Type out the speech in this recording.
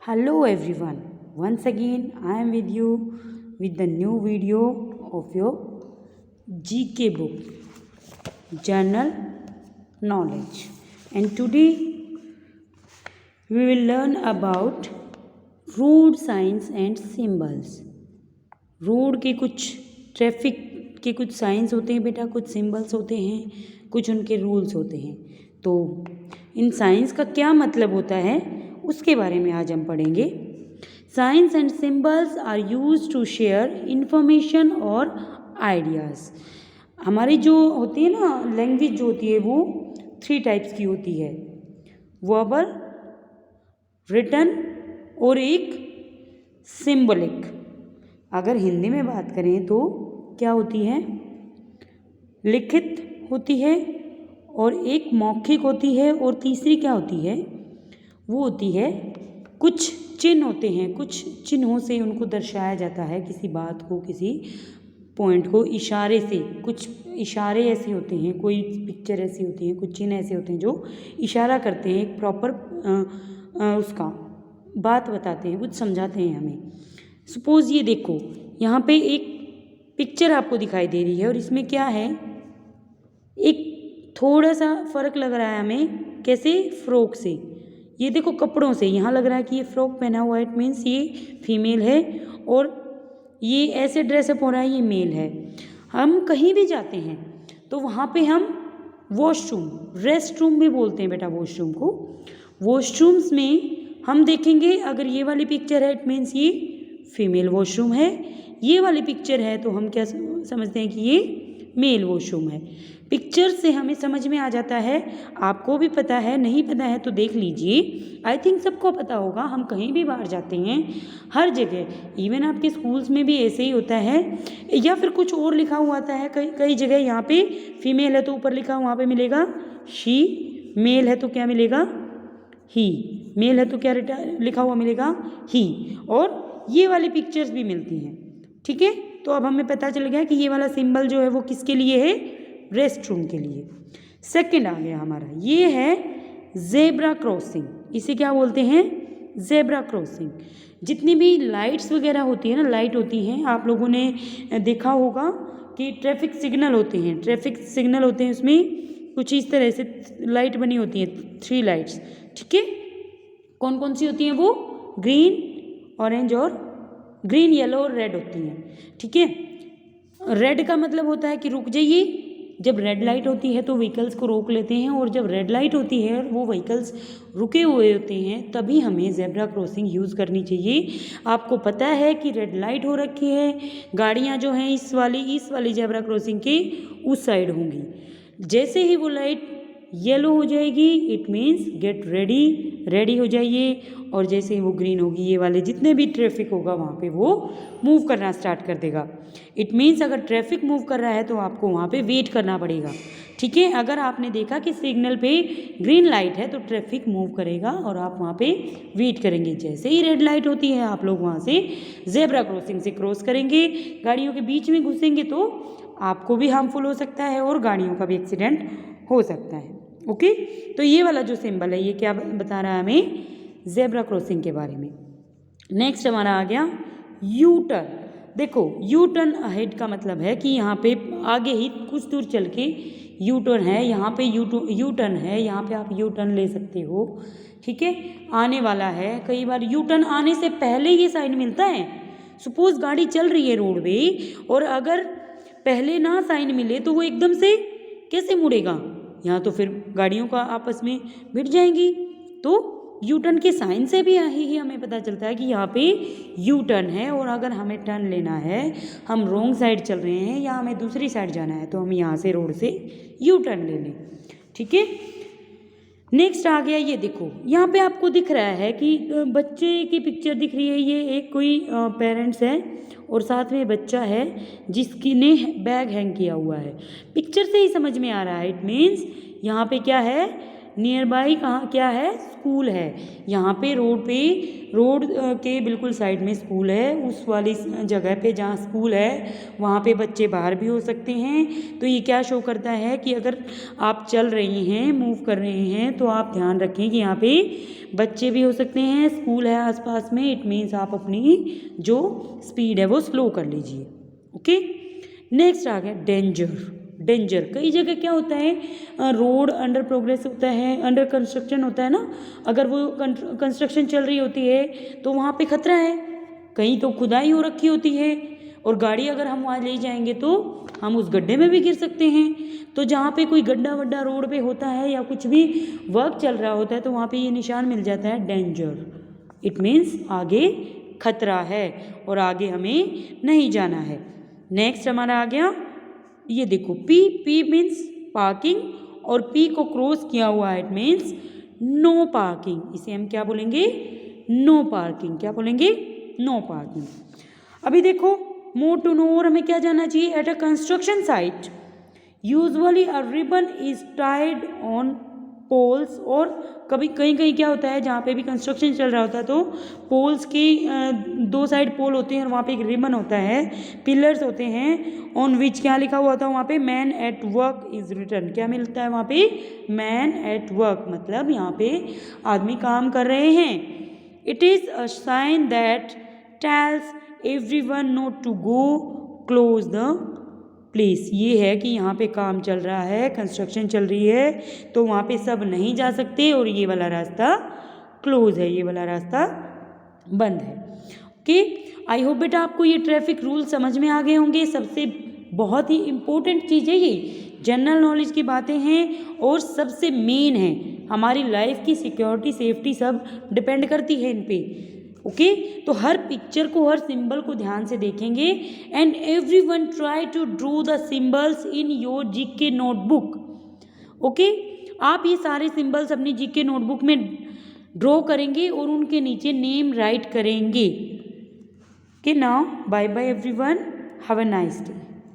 Hello everyone. Once again I am with you with the new video of your GK book General Knowledge, and today we will learn about road signs and symbols. Road के कुछ traffic के कुछ science होते हैं बेटा, कुछ symbols होते हैं, कुछ उनके रूल्स होते हैं। तो इन साइंस का क्या मतलब होता है उसके बारे में आज हम पढ़ेंगे। Science and symbols are used to share information और आइडियाज़। हमारी जो होती है ना लैंग्वेज जो होती है वो 3 टाइप्स की होती है, वर्बल, रिटन और एक सिंबलिक। अगर हिंदी में बात करें तो क्या होती है, लिखित होती है और एक मौखिक होती है और तीसरी क्या होती है, वो होती है कुछ चिन्ह होते हैं, कुछ चिन्हों से उनको दर्शाया जाता है किसी बात को, किसी पॉइंट को इशारे से। कुछ इशारे ऐसे होते हैं, कोई पिक्चर ऐसी होती है, कुछ चिन्ह ऐसे होते हैं जो इशारा करते हैं, एक प्रॉपर उसका बात बताते हैं, कुछ समझाते हैं हमें। सपोज़ ये देखो, यहाँ पे एक पिक्चर आपको दिखाई दे रही है और इसमें क्या है, एक थोड़ा सा फ़र्क लग रहा है हमें। कैसे? फ्रॉक से। ये देखो कपड़ों से, यहाँ लग रहा है कि ये फ्रॉक पहना हुआ है, इट मीन्स ये फीमेल है, और ये ऐसे ड्रेसअप हो रहा है, ये मेल है। हम कहीं भी जाते हैं तो वहाँ पे हम वॉशरूम, रेस्ट रूम भी बोलते हैं बेटा वॉशरूम को। वॉशरूम्स में हम देखेंगे, अगर ये वाली पिक्चर है इट मीन्स ये फीमेल वॉशरूम है, ये वाली पिक्चर है तो हम क्या समझते हैं कि ये मेल वॉशरूम है। पिक्चर से हमें समझ में आ जाता है। आपको भी पता है, नहीं पता है तो देख लीजिए, आई थिंक सबको पता होगा। हम कहीं भी बाहर जाते हैं, हर जगह, इवन आपके स्कूल्स में भी ऐसे ही होता है, या फिर कुछ और लिखा हुआ आता है कई जगह। यहाँ पे फीमेल है तो ऊपर लिखा, वहाँ पे मिलेगा शी, मेल है तो क्या मिलेगा, ही, मेल है तो क्या लिखा हुआ मिलेगा, ही। और ये वाली पिक्चर्स भी मिलती हैं, ठीक है। तो अब हमें पता चल गया कि ये वाला सिंबल जो है वो किसके लिए है, रेस्ट रूम के लिए। सेकंड आ गया हमारा, ये है जेब्रा क्रॉसिंग। इसे क्या बोलते हैं, जेब्रा क्रॉसिंग। जितनी भी लाइट्स वगैरह होती है ना, लाइट होती हैं, आप लोगों ने देखा होगा कि ट्रैफिक सिग्नल होते हैं, ट्रैफिक सिग्नल होते हैं, उसमें कुछ इस तरह से लाइट बनी होती है, 3 लाइट्स, ठीक है। कौन कौन सी होती हैं वो, ग्रीन, ऑरेंज और ग्रीन, येलो और रेड होती हैं, ठीक है। रेड का मतलब होता है कि रुक जाइए। जब रेड लाइट होती है तो व्हीकल्स को रोक लेते हैं, और जब रेड लाइट होती है वो व्हीकल्स रुके हुए होते हैं, तभी हमें जेब्रा क्रॉसिंग यूज़ करनी चाहिए। आपको पता है कि रेड लाइट हो रखी है, गाड़ियाँ जो हैं इस वाली जेब्रा क्रॉसिंग के उस साइड होंगी। जैसे ही वो लाइट येलो हो जाएगी it means get ready, ready हो जाइए। और जैसे ही वो ग्रीन होगी, ये वाले जितने भी ट्रैफिक होगा वहाँ पे वो मूव करना स्टार्ट कर देगा। इट मीन्स अगर ट्रैफिक मूव कर रहा है तो आपको वहाँ पे वेट करना पड़ेगा, ठीक है। अगर आपने देखा कि सिग्नल पे ग्रीन लाइट है तो ट्रैफिक मूव करेगा और आप वहाँ पे वेट करेंगे। जैसे ही रेड लाइट होती है आप लोग वहाँ से जेब्रा क्रॉसिंग से क्रॉस करेंगे, गाड़ियों के बीच में घुसेंगे तो आपको भी हार्मफुल हो सकता है और गाड़ियों का भी एक्सीडेंट हो सकता है, ओके। तो ये वाला जो सिंबल है ये क्या बता रहा है हमें, जेब्रा क्रॉसिंग के बारे में। नेक्स्ट हमारा आ गया यू टर्न। देखो यू टर्न अहेड का मतलब है कि यहाँ पे आगे ही कुछ दूर चल के यू टर्न है, यहाँ पे यू टर्न है, यहाँ पे आप यू टर्न ले सकते हो, ठीक है। आने वाला है, कई बार यू टर्न आने से पहले ये साइन मिलता है। सपोज गाड़ी चल रही है रोड पे और अगर पहले ना साइन मिले तो वो एकदम से कैसे मुड़ेगा, यहाँ तो फिर गाड़ियों का आपस में भिड़ जाएंगी। तो यू टर्न के साइन से भी ही हमें पता चलता है कि यहाँ पे यू टर्न है, और अगर हमें टर्न लेना है, हम रॉन्ग साइड चल रहे हैं या हमें दूसरी साइड जाना है, तो हम यहाँ से रोड से यू टर्न ले लें, ठीक है। नेक्स्ट आ गया, ये देखो यहाँ पे आपको दिख रहा है कि बच्चे की पिक्चर दिख रही है। ये एक कोई पेरेंट्स है और साथ में बच्चा है जिसकी ने बैग हैंग किया हुआ है। पिक्चर से ही समझ में आ रहा है, इट मीन्स यहाँ पे क्या है, नियर बाई कहाँ क्या है, स्कूल है। यहाँ पे रोड के बिल्कुल साइड में स्कूल है। उस वाली जगह पे जहाँ स्कूल है वहाँ पे बच्चे बाहर भी हो सकते हैं। तो ये क्या शो करता है कि अगर आप चल रही हैं, मूव कर रहे हैं, तो आप ध्यान रखें कि यहाँ पे बच्चे भी हो सकते हैं, स्कूल है आसपास में। इट मीन्स आप अपनी जो स्पीड है वो स्लो कर लीजिए। ओके, नेक्स्ट आ गया डेंजर। डेंजर कई जगह क्या होता है, रोड अंडर प्रोग्रेस होता है, अंडर कंस्ट्रक्शन होता है ना। अगर वो कंस्ट्रक्शन चल रही होती है तो वहाँ पे खतरा है, कहीं तो खुदाई हो रखी होती है और गाड़ी अगर हम वहाँ ले जाएंगे तो हम उस गड्ढे में भी गिर सकते हैं। तो जहाँ पे कोई गड्ढा वड्ढा रोड पे होता है या कुछ भी वर्क चल रहा होता है तो वहाँ पे ये निशान मिल जाता है डेंजर। इट मीन्स आगे खतरा है और आगे हमें नहीं जाना है। नेक्स्ट हमारा आ गया, ये देखो पी मीन्स पार्किंग और पी को क्रॉस किया हुआ है, इट मीन्स नो पार्किंग। इसे हम क्या बोलेंगे, नो पार्किंग। क्या बोलेंगे, नो पार्किंग। अभी देखो मोर टू नो और हमें क्या जानना चाहिए, at a construction site usually a ribbon is tied on poles. और कभी कहीं कहीं क्या होता है, जहाँ पे भी कंस्ट्रक्शन चल रहा होता है तो पोल्स की दो साइड पोल होते हैं और वहाँ पे एक रिबन होता है, पिलर्स होते हैं, ऑन विच क्या लिखा हुआ होता है वहाँ पे, man at work is written. क्या मिलता है वहाँ पे, मैन एट वर्क, मतलब यहाँ पे आदमी काम कर रहे हैं। It is a sign that tells everyone not to go close the place. ये है कि यहाँ पे काम चल रहा है, कंस्ट्रक्शन चल रही है, तो वहाँ पे सब नहीं जा सकते और ये वाला रास्ता क्लोज है, ये वाला रास्ता बंद है। ओके, आई होप बेटा आपको ये ट्रैफिक रूल समझ में आ गए होंगे। सबसे बहुत ही इम्पोर्टेंट चीज़ है ये, जनरल नॉलेज की बातें हैं और सबसे मेन है, हमारी लाइफ की सिक्योरिटी सेफ्टी सब डिपेंड करती है इन पे। ओके, तो हर पिक्चर को, हर सिंबल को ध्यान से देखेंगे and everyone try to drew the symbols in your GK notebook. Okay, आप ये सारे सिंबल्स अपनी जीके नोटबुक में ड्रॉ करेंगे और उनके नीचे नेम राइट करेंगे। Okay, now bye bye everyone, have a nice day.